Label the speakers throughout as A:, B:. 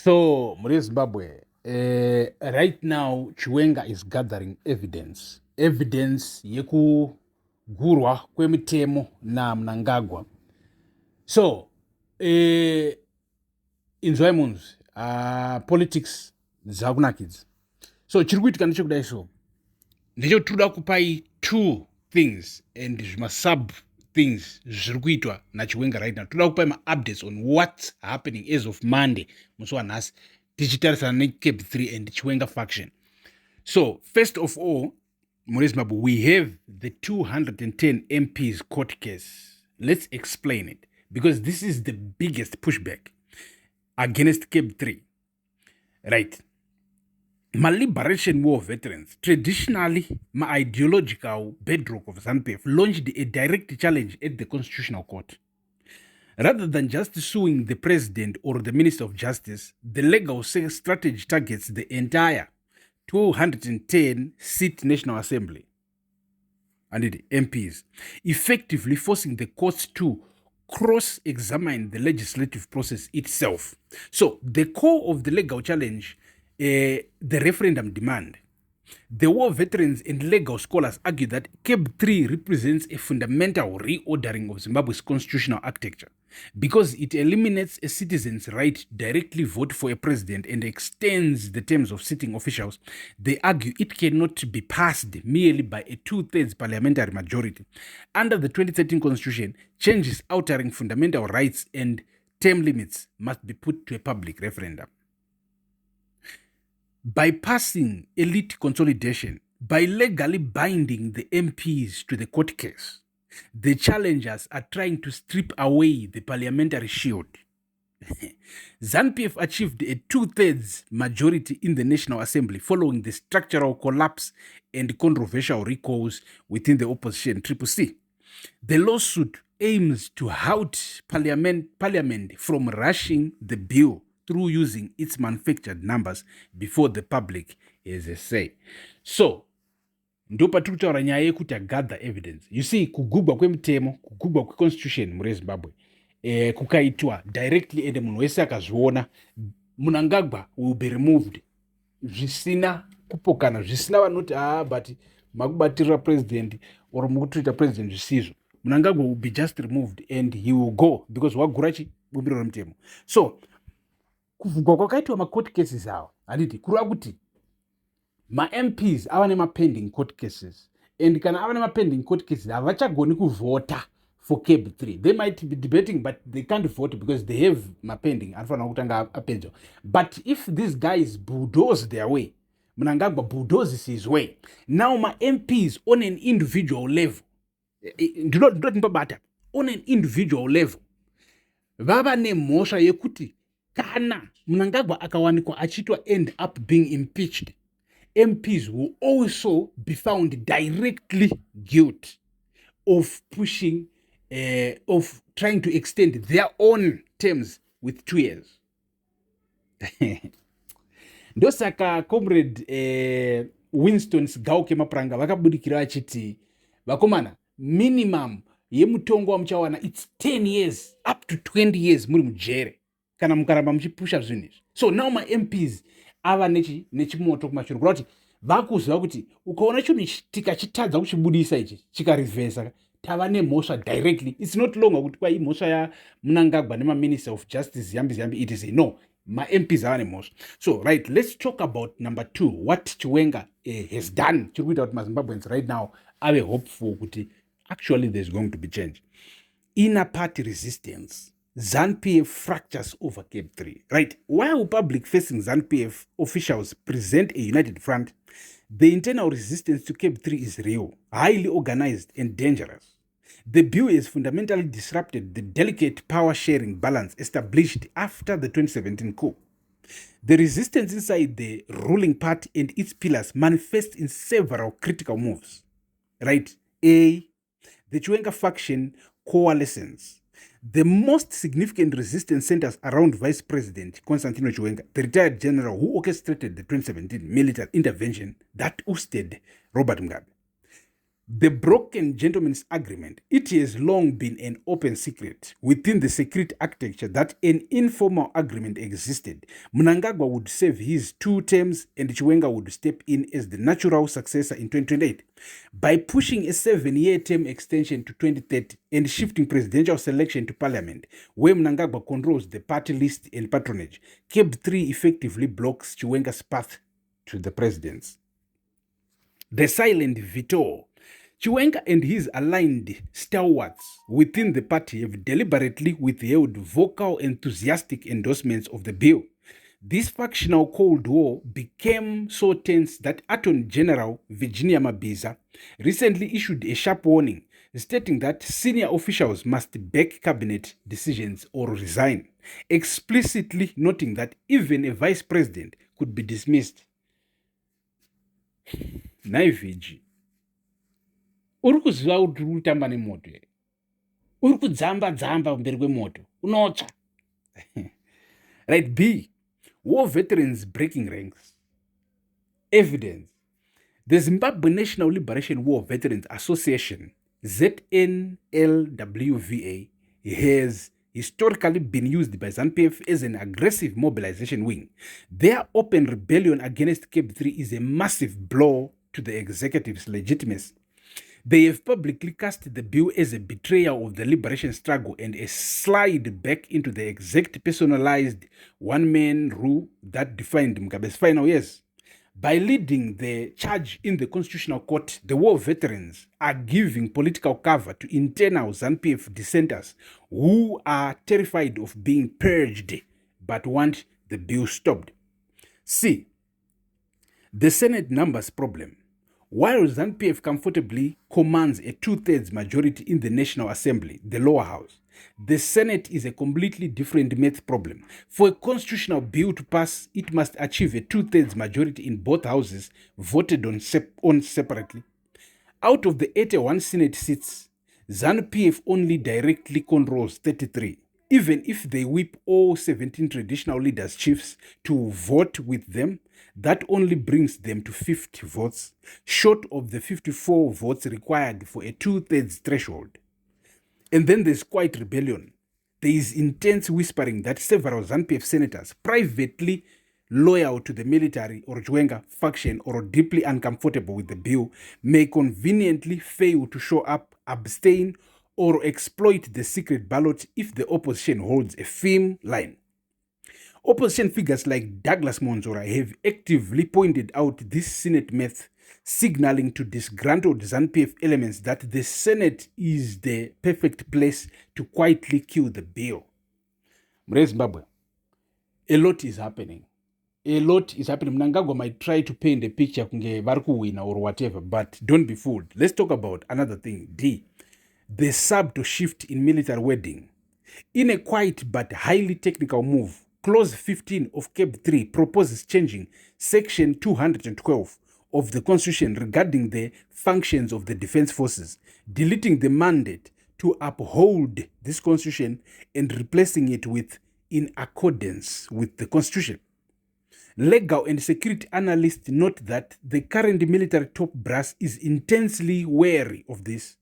A: So, Mure Zimbabwe, right now, Chiwenga is gathering evidence yekugurwa kwemitemo na Mnangagwa. So, inzwai munzi, politics dzakunakidza. So, chiri kuitika ndechekudai so, ndechekutoda kupai two things and sub things zviri kuitwa naChiwenga right now. Toda kupai ma-updates on what's happening as of Monday musi wanhasi tichitarisana neCape 3 and Chiwenga faction. So first of all, Mure Zimbabwe, we have the 210 MPs court case. Let's explain it, because this is the biggest pushback against Cape 3. Right. My Liberation War veterans, traditionally my ideological bedrock of ZANU-PF, launched a direct challenge at the Constitutional Court. Rather than just suing the President or the Minister of Justice, the legal strategy targets the entire 210-seat National Assembly and the MPs, effectively forcing the courts to cross-examine the legislative process itself. So the core of the legal challenge, the referendum demand. The war veterans and legal scholars argue that Cape 3 represents a fundamental reordering of Zimbabwe's constitutional architecture because it eliminates a citizen's right to directly vote for a president and extends the terms of sitting officials. They argue it cannot be passed merely by a 2/3 parliamentary majority. Under the 2013 constitution, changes altering fundamental rights and term limits must be put to a public referendum. By passing elite consolidation, by legally binding the MPs to the court case, the challengers are trying to strip away the parliamentary shield. ZANU-PF achieved a 2/3 majority in the National Assembly following the structural collapse and controversial recalls within the opposition CCC. The lawsuit aims to halt parliament from rushing the bill through using its manufactured numbers before the public has a say. So, ndo patiri kutaura nyaya yekuti gather evidence. You see, kugubwa kwemitemo, kugubwa kweconstitution Mure Zimbabwe, kukaitwa directly ende munhu wese akazviona, Mnangagwa will be removed. Zvisina kupokana, zvisina vanoti but makubatirira president or mukutoita president zvisizvo. Mnangagwa will be just removed and he will go because wagurachi bumbiro remutemo. So, kuvugwa kwakaitwa ma-court cases awo handiti kureva kuti ma-MPs ava nema-pending court cases, and kana ava nema-pending court cases havachagoni kuvhota for Cape 3. They might be debating but they can't vote because they have ma-pending anofanira kutanga apedzwa. But if these guys bulldoze their way, Mnangagwa bulldozes his way, now ma-MPs on an individual level, ndinoti ndobata, on an individual level vava nemhosva yekuti kana Mnangagwa akawanikwa achitwa end up being impeached, MPs will also be found directly guilty of pushing, of trying to extend their own terms with 2 years. Ndosaka comrade Winston Sigauke Mapranga vakabudikira achiti vakomana minimum yemutongo wamuchawana it's 10 years up to 20 years muri mujere kana mukaramba muchipusha zvinhu izvi. So now ma-MPs ava nechimoto kumashure kureva kuti vakuziva kuti ukaona chinhu tikachitadza kuchibudisa ichi chikarivhesa tava nemhosva directly. It's not longer kuti kwai mhosva yaMnangagwa nemaminister of justice yambi it is no, ma-MPs ava nemhosva. So right, let's talk about number 2, what Chiwenga has done chiri kuita kuti maZimbabweans right now ave hopeful kuti actually there's going to be change. Inner party resistance. ZANU-PF fractures over Cape 3. Right, while public-facing ZANU-PF officials present a united front, the internal resistance to Cape 3 is real, highly organized and dangerous. The bill has fundamentally disrupted the delicate power-sharing balance established after the 2017 coup. The resistance inside the ruling party and its pillars manifests in several critical moves. Right, A, the Chiwenga faction coalescence. The most significant resistance centers around Vice President Constantino Chiwenga, the retired general who orchestrated the 2017 military intervention that ousted Robert Mugabe. The broken gentleman's agreement, it has long been an open secret within the secret architecture that an informal agreement existed. Mnangagwa would serve his 2 terms and Chiwenga would step in as the natural successor in 2028. By pushing a 7-year term extension to 2030 and shifting presidential selection to parliament, where Mnangagwa controls the party list and patronage, CAB 3 effectively blocks Chiwenga's path to the presidency. The silent veto. Chiwenga and his aligned stalwarts within the party have deliberately withheld vocal, enthusiastic endorsements of the bill. This factional Cold War became so tense that Attorney General Virginia Mabiza recently issued a sharp warning, stating that senior officials must back cabinet decisions or resign, explicitly noting that even a vice president could be dismissed. Naiviji. Uri kuziva kuti uri kutamba nemoto here, uri kudzamba mberi kwemoto, unotsva. Right. B, war veterans breaking ranks. Evidence. The Zimbabwe National Liberation War Veterans Association, ZNLWVA, has historically been used by ZANU-PF as an aggressive mobilization wing. Their open rebellion against CAB 3 is a massive blow to the executive's legitimacy. They have publicly cast the bill as a betrayal of the liberation struggle and a slide back into the exact personalized one-man rule that defined Mugabe's final years. By leading the charge in the Constitutional Court, the war veterans are giving political cover to internal ZANU-PF dissenters who are terrified of being purged but want the bill stopped. C, the Senate numbers problem. While ZANU-PF comfortably commands a 2/3 majority in the National Assembly, the lower house, the Senate is a completely different math problem. For a constitutional bill to pass, it must achieve a 2/3 majority in both houses voted on separately. Out of the 81 Senate seats, ZANU-PF only directly controls 33. Even if they whip all 17 traditional leaders' chiefs to vote with them, that only brings them to 50 votes, short of the 54 votes required for a 2/3 threshold. And then there's quiet rebellion. There is intense whispering that several ZANU-PF senators, privately loyal to the military or Chiwenga faction or deeply uncomfortable with the bill, may conveniently fail to show up, abstain, or exploit the secret ballot if the opposition holds a firm line. Opposition figures like Douglas Monzora have actively pointed out this Senate myth, signaling to disgruntled ZANU-PF elements that the Senate is the perfect place to quietly kill the bill. Zimbabwe, a lot is happening. A lot is happening. Mnangagwa might try to paint a picture kunge varikuwina or whatever, but don't be fooled. Let's talk about another thing. D, the subtle shift in military wording. In a quiet but highly technical move, Clause 15 of CAB 3 proposes changing Section 212 of the Constitution regarding the functions of the Defense Forces, deleting the mandate to uphold this Constitution and replacing it with in accordance with the Constitution. Legal and security analysts note that the current military top brass is intensely wary of this.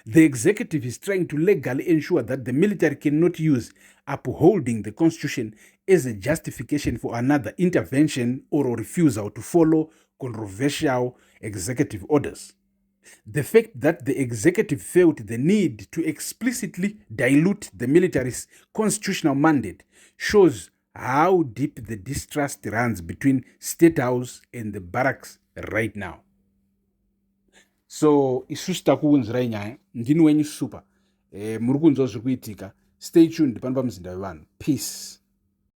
A: The executive is trying to legally ensure that the military cannot use upholding the Constitution as a justification for another intervention or a refusal to follow controversial executive orders. The fact that the executive felt the need to explicitly dilute the military's constitutional mandate shows how deep the distrust runs between State House and the barracks right now. So isusu takuunzirai nyaya ndini wenyu super muri kunzwa zviri kuitika. Stay tuned pano pamuzinda wevanhu. Peace.